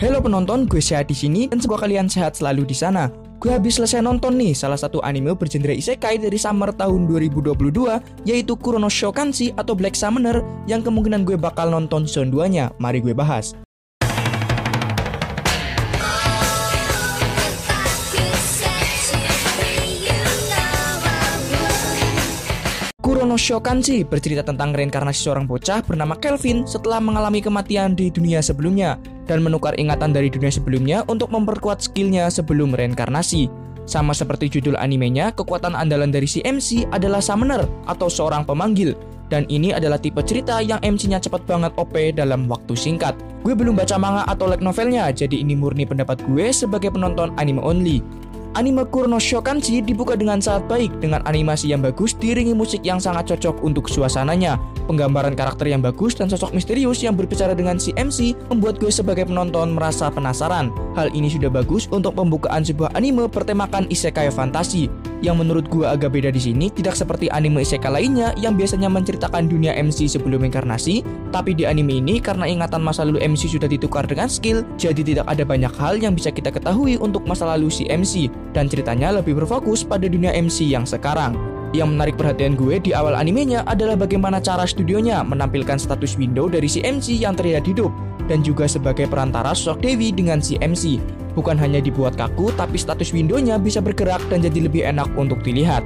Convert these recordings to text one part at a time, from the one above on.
Halo penonton, gue sehat di sini dan semoga kalian sehat selalu di sana. Gue habis selesai nonton nih salah satu anime bergenre isekai dari summer tahun 2022, yaitu Kurono Kanshi atau Black Summoner, yang kemungkinan gue bakal nonton season 2-nya. Mari gue bahas. Kurono Kanshi bercerita tentang reinkarnasi seorang bocah bernama Kelvin setelah mengalami kematian di dunia sebelumnya dan menukar ingatan dari dunia sebelumnya untuk memperkuat skillnya sebelum reinkarnasi. Sama seperti judul animenya, kekuatan andalan dari si MC adalah Summoner atau seorang pemanggil. Dan ini adalah tipe cerita yang MC-nya cepat banget OP dalam waktu singkat. Gue belum baca manga atau light novelnya, jadi ini murni pendapat gue sebagai penonton anime only. Anime Kurono Kanshi dibuka dengan sangat baik dengan animasi yang bagus diiringi musik yang sangat cocok untuk suasananya. Penggambaran karakter yang bagus dan sosok misterius yang berbicara dengan si MC membuat gue sebagai penonton merasa penasaran. Hal ini sudah bagus untuk pembukaan sebuah anime bertemakan isekai fantasi. Yang menurut gue agak beda di sini, tidak seperti anime isekai lainnya yang biasanya menceritakan dunia MC sebelum inkarnasi, tapi di anime ini karena ingatan masa lalu MC sudah ditukar dengan skill, jadi tidak ada banyak hal yang bisa kita ketahui untuk masa lalu si MC, dan ceritanya lebih berfokus pada dunia MC yang sekarang. Yang menarik perhatian gue di awal animenya adalah bagaimana cara studionya menampilkan status window dari si MC yang terlihat hidup, dan juga sebagai perantara sosok Dewi dengan si MC. Bukan hanya dibuat kaku, tapi status windownya bisa bergerak dan jadi lebih enak untuk dilihat.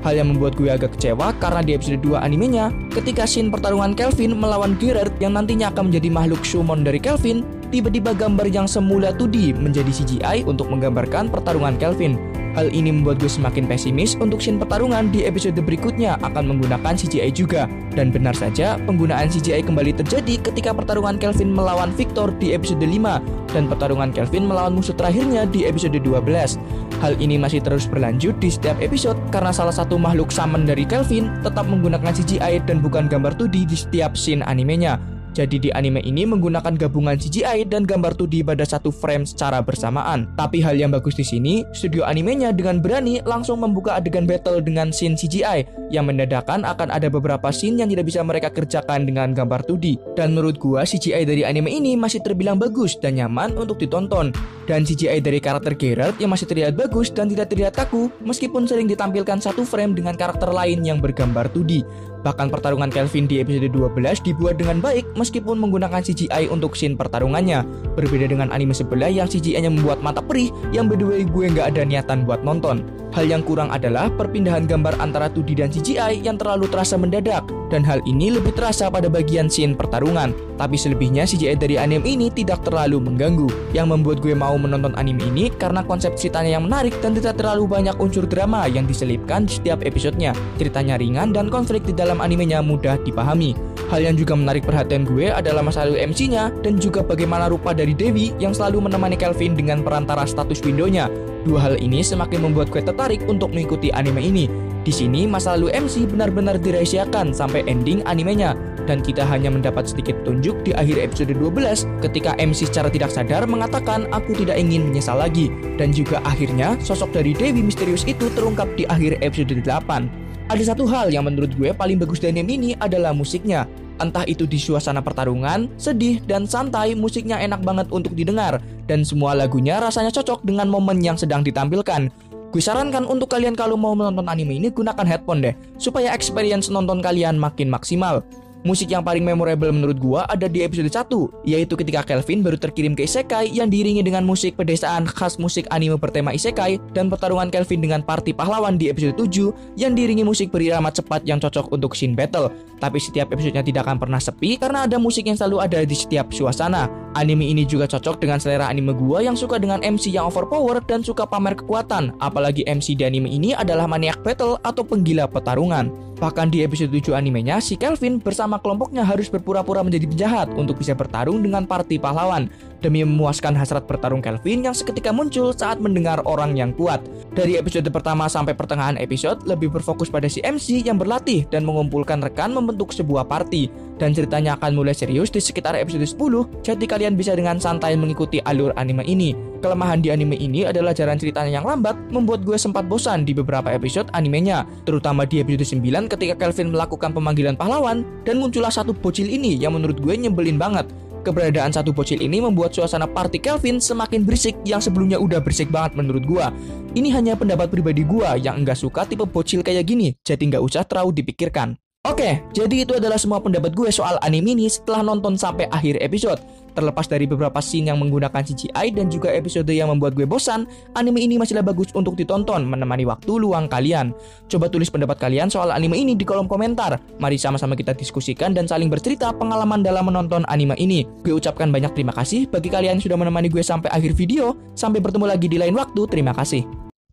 Hal yang membuat gue agak kecewa karena di episode 2 animenya, ketika scene pertarungan Kelvin melawan Gerard yang nantinya akan menjadi makhluk summon dari Kelvin, tiba-tiba gambar yang semula 2D menjadi CGI untuk menggambarkan pertarungan Kelvin. Hal ini membuat gue semakin pesimis untuk scene pertarungan di episode berikutnya akan menggunakan CGI juga. Dan benar saja, penggunaan CGI kembali terjadi ketika pertarungan Kelvin melawan Victor di episode 5 dan pertarungan Kelvin melawan musuh terakhirnya di episode 12. Hal ini masih terus berlanjut di setiap episode karena salah satu makhluk summon dari Kelvin tetap menggunakan CGI dan bukan gambar 2D di setiap scene animenya. Jadi di anime ini menggunakan gabungan CGI dan gambar 2D pada satu frame secara bersamaan. Tapi hal yang bagus di sini, studio animenya dengan berani langsung membuka adegan battle dengan scene CGI yang mendadakan akan ada beberapa scene yang tidak bisa mereka kerjakan dengan gambar 2D. Dan menurut gua CGI dari anime ini masih terbilang bagus dan nyaman untuk ditonton. Dan CGI dari karakter Geralt yang masih terlihat bagus dan tidak terlihat kaku meskipun sering ditampilkan satu frame dengan karakter lain yang bergambar 2D. Bahkan pertarungan Kelvin di episode 12 dibuat dengan baik meskipun menggunakan CGI untuk scene pertarungannya. Berbeda dengan anime sebelah yang CGI-nya membuat mata perih, yang by the way gue nggak ada niatan buat nonton. Hal yang kurang adalah perpindahan gambar antara 2D dan CGI yang terlalu terasa mendadak, dan hal ini lebih terasa pada bagian scene pertarungan. Tapi selebihnya CGI dari anime ini tidak terlalu mengganggu, yang membuat gue mau menonton anime ini karena konsep ceritanya yang menarik dan tidak terlalu banyak unsur drama yang diselipkan di setiap episodenya. Ceritanya ringan dan konflik di dalam animenya mudah dipahami. Hal yang juga menarik perhatian gue adalah masa lalu MC-nya dan juga bagaimana rupa dari Dewi yang selalu menemani Kelvin dengan perantara status window-nya. Dua hal ini semakin membuat gue tertarik untuk mengikuti anime ini. Di sini masa lalu MC benar-benar dirahasiakan sampai ending animenya, dan kita hanya mendapat sedikit petunjuk di akhir episode 12 ketika MC secara tidak sadar mengatakan aku tidak ingin menyesal lagi, dan juga akhirnya sosok dari Dewi misterius itu terungkap di akhir episode 8. Ada satu hal yang menurut gue paling bagus dari anime ini adalah musiknya. Entah itu di suasana pertarungan, sedih, dan santai, musiknya enak banget untuk didengar. Dan semua lagunya rasanya cocok dengan momen yang sedang ditampilkan. Gue sarankan untuk kalian kalau mau menonton anime ini gunakan headphone deh, supaya experience nonton kalian makin maksimal. Musik yang paling memorable menurut gua ada di episode 1, yaitu ketika Kelvin baru terkirim ke isekai yang diiringi dengan musik pedesaan khas musik anime bertema isekai, dan pertarungan Kelvin dengan party pahlawan di episode 7 yang diiringi musik berirama cepat yang cocok untuk scene battle. Tapi setiap episodenya tidak akan pernah sepi karena ada musik yang selalu ada di setiap suasana. Anime ini juga cocok dengan selera anime gua yang suka dengan MC yang overpower dan suka pamer kekuatan, apalagi MC di anime ini adalah maniak battle atau penggila pertarungan. Bahkan di episode 7 animenya, si Kelvin bersama kelompoknya harus berpura-pura menjadi penjahat untuk bisa bertarung dengan party pahlawan, demi memuaskan hasrat bertarung Kelvin yang seketika muncul saat mendengar orang yang kuat. Dari episode pertama sampai pertengahan episode lebih berfokus pada si MC yang berlatih dan mengumpulkan rekan membentuk sebuah party, dan ceritanya akan mulai serius di sekitar episode 10, jadi kalian bisa dengan santai mengikuti alur anime ini. Kelemahan di anime ini adalah jalan ceritanya yang lambat, membuat gue sempat bosan di beberapa episode animenya, terutama di episode 9 ketika Kelvin melakukan pemanggilan pahlawan dan muncullah satu bocil ini yang menurut gue nyebelin banget. Keberadaan satu bocil ini membuat suasana party Kelvin semakin berisik yang sebelumnya udah berisik banget menurut gua. Ini hanya pendapat pribadi gua yang enggak suka tipe bocil kayak gini, jadi nggak usah terlalu dipikirkan. Oke, jadi itu adalah semua pendapat gue soal anime ini setelah nonton sampai akhir episode. Terlepas dari beberapa scene yang menggunakan CGI dan juga episode yang membuat gue bosan, anime ini masihlah bagus untuk ditonton, menemani waktu luang kalian. Coba tulis pendapat kalian soal anime ini di kolom komentar. Mari sama-sama kita diskusikan dan saling bercerita pengalaman dalam menonton anime ini. Gue ucapkan banyak terima kasih bagi kalian yang sudah menemani gue sampai akhir video. Sampai bertemu lagi di lain waktu, terima kasih.